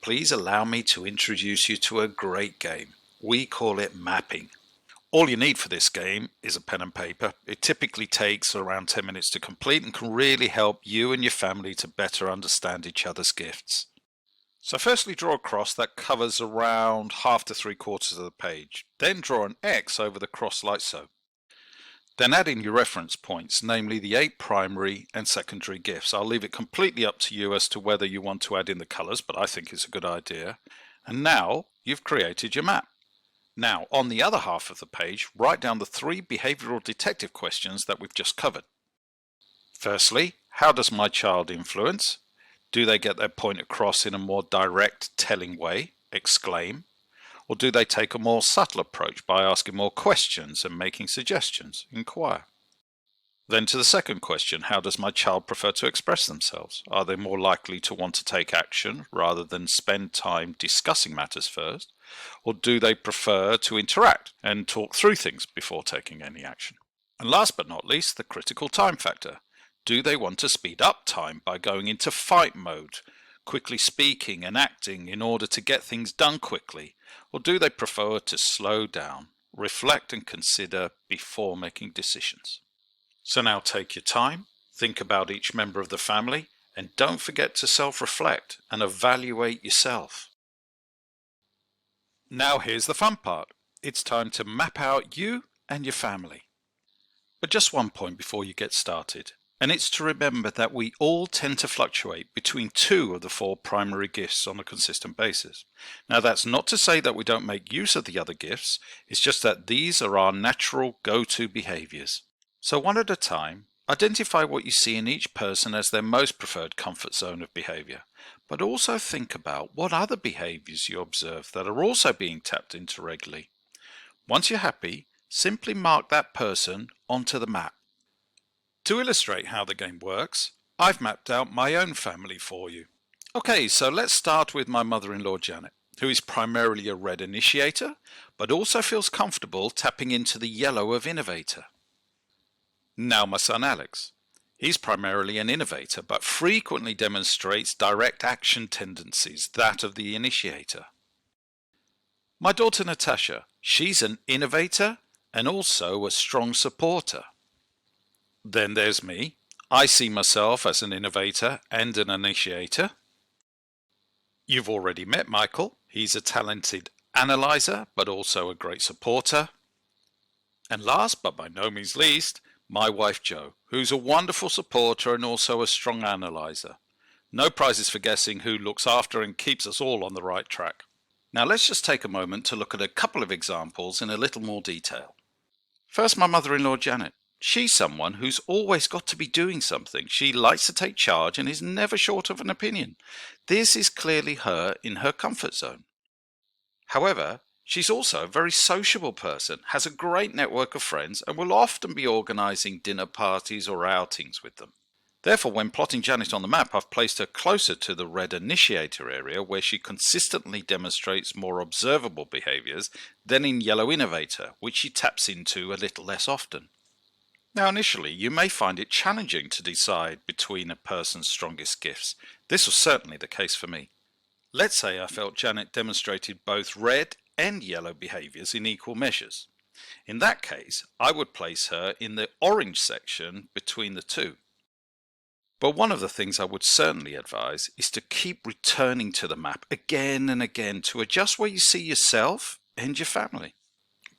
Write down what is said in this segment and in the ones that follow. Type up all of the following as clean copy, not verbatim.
please allow me to introduce you to a great game. We call it mapping. All you need for this game is a pen and paper. It typically takes around 10 minutes to complete and can really help you and your family to better understand each other's gifts. So firstly, draw a cross that covers around half to 3/4 of the page. Then draw an X over the cross like so. Then add in your reference points, namely the 8 primary and secondary gifts. I'll leave it completely up to you as to whether you want to add in the colours, but I think it's a good idea. And now you've created your map. Now, on the other half of the page, write down the 3 behavioural detective questions that we've just covered. Firstly, how does my child influence? Do they get their point across in a more direct, telling way? Exclaim. Or do they take a more subtle approach by asking more questions and making suggestions? Inquire. Then to the second question, how does my child prefer to express themselves? Are they more likely to want to take action rather than spend time discussing matters first? Or do they prefer to interact and talk through things before taking any action? And last but not least, the critical time factor. Do they want to speed up time by going into fight mode, quickly speaking and acting in order to get things done quickly? Or do they prefer to slow down, reflect and consider before making decisions? So now take your time, think about each member of the family, and don't forget to self-reflect and evaluate yourself. Now here's the fun part. It's time to map out you and your family. But just one point before you get started, and it's to remember that we all tend to fluctuate between 2 of the 4 primary gifts on a consistent basis. Now that's not to say that we don't make use of the other gifts, it's just that these are our natural go-to behaviours. So one at a time, identify what you see in each person as their most preferred comfort zone of behaviour, but also think about what other behaviours you observe that are also being tapped into regularly. Once you're happy, simply mark that person onto the map. To illustrate how the game works, I've mapped out my own family for you. Okay, so let's start with my mother-in-law Janet, who is primarily a red initiator, but also feels comfortable tapping into the yellow of innovator. Now my son Alex. He's primarily an innovator, but frequently demonstrates direct action tendencies, that of the initiator. My daughter Natasha, she's an innovator and also a strong supporter. Then there's me. I see myself as an innovator and an initiator. You've already met Michael. He's a talented analyzer, but also a great supporter. And last, but by no means least, my wife Jo, who's a wonderful supporter and also a strong analyzer. No prizes for guessing who looks after and keeps us all on the right track. Now let's just take a moment to look at a couple of examples in a little more detail. First, my mother-in-law Janet. She's someone who's always got to be doing something. She likes to take charge and is never short of an opinion. This is clearly her in her comfort zone. However, she's also a very sociable person, has a great network of friends, and will often be organising dinner parties or outings with them. Therefore, when plotting Janet on the map, I've placed her closer to the red initiator area where she consistently demonstrates more observable behaviours than in yellow innovator, which she taps into a little less often. Now initially, you may find it challenging to decide between a person's strongest gifts. This was certainly the case for me. Let's say I felt Janet demonstrated both red and yellow behaviours in equal measures. In that case, I would place her in the orange section between the two. But one of the things I would certainly advise is to keep returning to the map again and again to adjust where you see yourself and your family.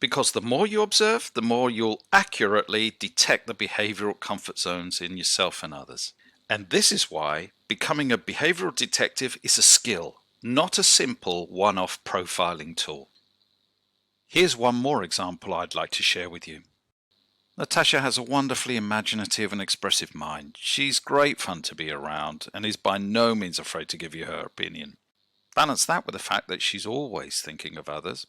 Because the more you observe, the more you'll accurately detect the behavioural comfort zones in yourself and others. And this is why becoming a behavioural detective is a skill, not a simple one-off profiling tool. Here's one more example I'd like to share with you. Natasha has a wonderfully imaginative and expressive mind. She's great fun to be around and is by no means afraid to give you her opinion. Balance that with the fact that she's always thinking of others,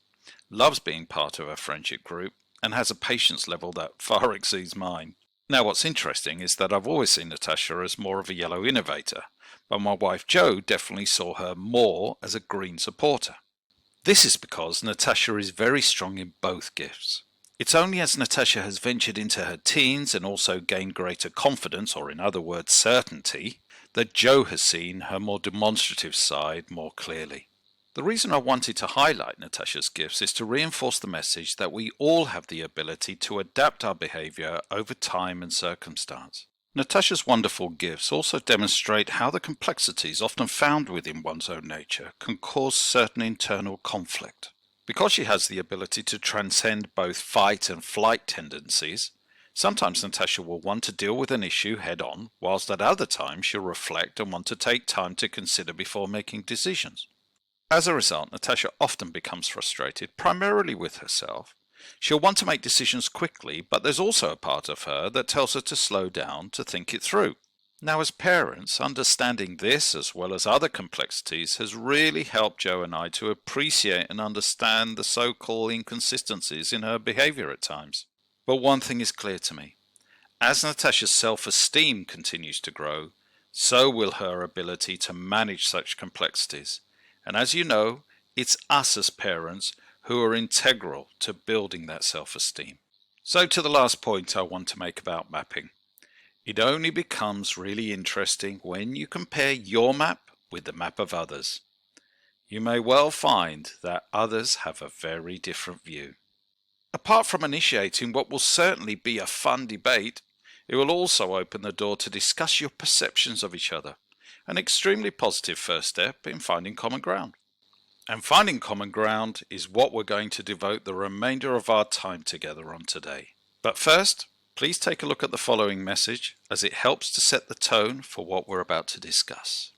loves being part of a friendship group, and has a patience level that far exceeds mine. Now what's interesting is that I've always seen Natasha as more of a yellow innovator, but my wife Jo definitely saw her more as a green supporter. This is because Natasha is very strong in both gifts. It's only as Natasha has ventured into her teens and also gained greater confidence, or in other words certainty, that Joe has seen her more demonstrative side more clearly. The reason I wanted to highlight Natasha's gifts is to reinforce the message that we all have the ability to adapt our behavior over time and circumstance. Natasha's wonderful gifts also demonstrate how the complexities often found within one's own nature can cause certain internal conflict. Because she has the ability to transcend both fight and flight tendencies, sometimes Natasha will want to deal with an issue head on, whilst at other times she'll reflect and want to take time to consider before making decisions. As a result, Natasha often becomes frustrated, primarily with herself. She'll want to make decisions quickly, but there's also a part of her that tells her to slow down, to think it through. Now, as parents, understanding this as well as other complexities has really helped Joe and I to appreciate and understand the so-called inconsistencies in her behavior at times. But one thing is clear to me. As Natasha's self-esteem continues to grow, so will her ability to manage such complexities. And as you know, it's us as parents who are integral to building that self-esteem. So to the last point I want to make about mapping. It only becomes really interesting when you compare your map with the map of others. You may well find that others have a very different view. Apart from initiating what will certainly be a fun debate, it will also open the door to discuss your perceptions of each other, an extremely positive first step in finding common ground. And finding common ground is what we're going to devote the remainder of our time together on today. But first, please take a look at the following message as it helps to set the tone for what we're about to discuss.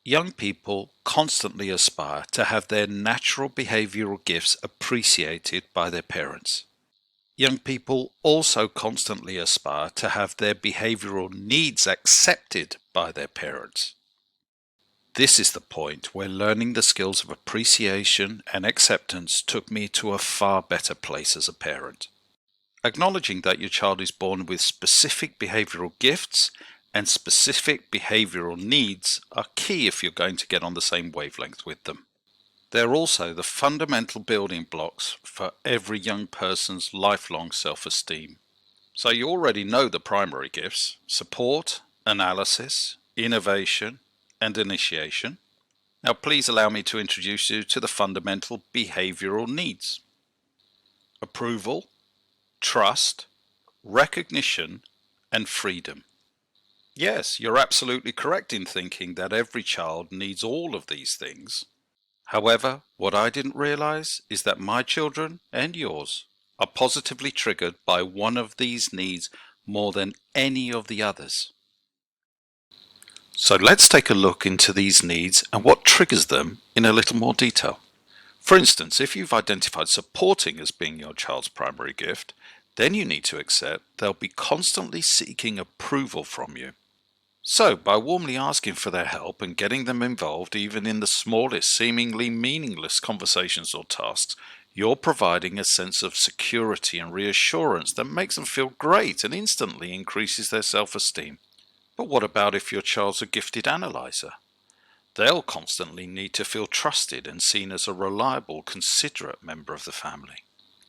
Young people constantly aspire to have their natural behavioral gifts appreciated by their parents. Young people also constantly aspire to have their behavioral needs accepted by their parents. This is the point where learning the skills of appreciation and acceptance took me to a far better place as a parent. Acknowledging that your child is born with specific behavioral gifts and specific behavioral needs are key if you're going to get on the same wavelength with them. They're also the fundamental building blocks for every young person's lifelong self-esteem. So you already know the primary gifts: support, analysis, innovation, and initiation. Now please allow me to introduce you to the fundamental behavioral needs: approval, trust, recognition, and freedom. Yes, you're absolutely correct in thinking that every child needs all of these things. However, what I didn't realize is that my children and yours are positively triggered by one of these needs more than any of the others. So let's take a look into these needs and what triggers them in a little more detail. For instance, if you've identified supporting as being your child's primary gift, then you need to accept they'll be constantly seeking approval from you. So, by warmly asking for their help and getting them involved even in the smallest, seemingly meaningless conversations or tasks, you're providing a sense of security and reassurance that makes them feel great and instantly increases their self-esteem. But what about if your child's a gifted analyzer? They'll constantly need to feel trusted and seen as a reliable, considerate member of the family.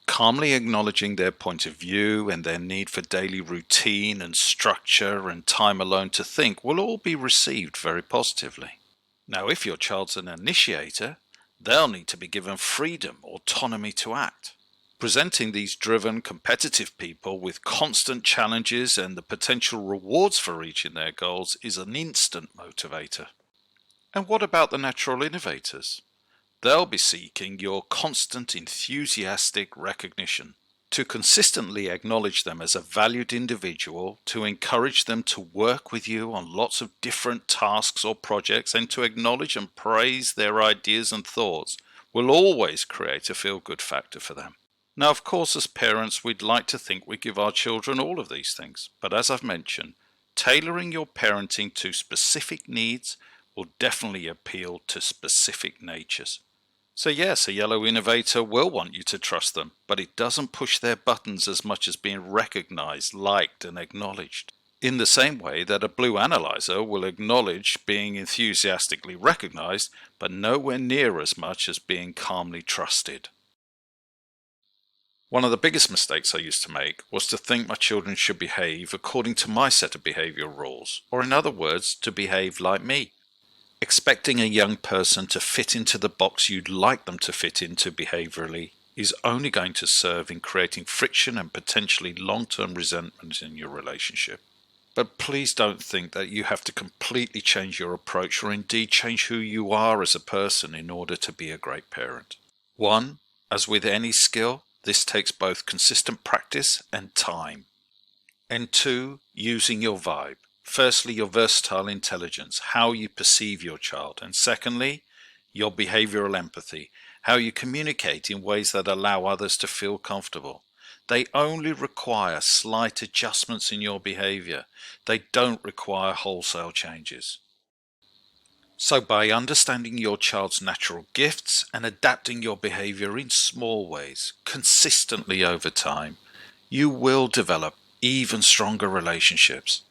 Calmly acknowledging their point of view and their need for daily routine and structure and time alone to think will all be received very positively. Now, if your child's an initiator, they'll need to be given freedom, autonomy to act. Presenting these driven, competitive people with constant challenges and the potential rewards for reaching their goals is an instant motivator. And what about the natural innovators? They'll be seeking your constant enthusiastic recognition, to consistently acknowledge them as a valued individual, to encourage them to work with you on lots of different tasks or projects, and to acknowledge and praise their ideas and thoughts will always create a feel-good factor for them. Now, of course, as parents, we'd like to think we give our children all of these things, but as I've mentioned, tailoring your parenting to specific needs will definitely appeal to specific natures. So yes, a yellow innovator will want you to trust them, but it doesn't push their buttons as much as being recognized, liked, and acknowledged. In the same way that a blue analyzer will acknowledge being enthusiastically recognized, but nowhere near as much as being calmly trusted. One of the biggest mistakes I used to make was to think my children should behave according to my set of behavioral rules, or in other words, to behave like me. Expecting a young person to fit into the box you'd like them to fit into behaviorally is only going to serve in creating friction and potentially long-term resentment in your relationship. But please don't think that you have to completely change your approach or indeed change who you are as a person in order to be a great parent. One, as with any skill, this takes both consistent practice and time. And two, using your vibe. Firstly, your versatile intelligence, how you perceive your child. And secondly, your behavioral empathy, how you communicate in ways that allow others to feel comfortable. They only require slight adjustments in your behavior. They don't require wholesale changes. So by understanding your child's natural gifts and adapting your behavior in small ways, consistently over time, you will develop even stronger relationships.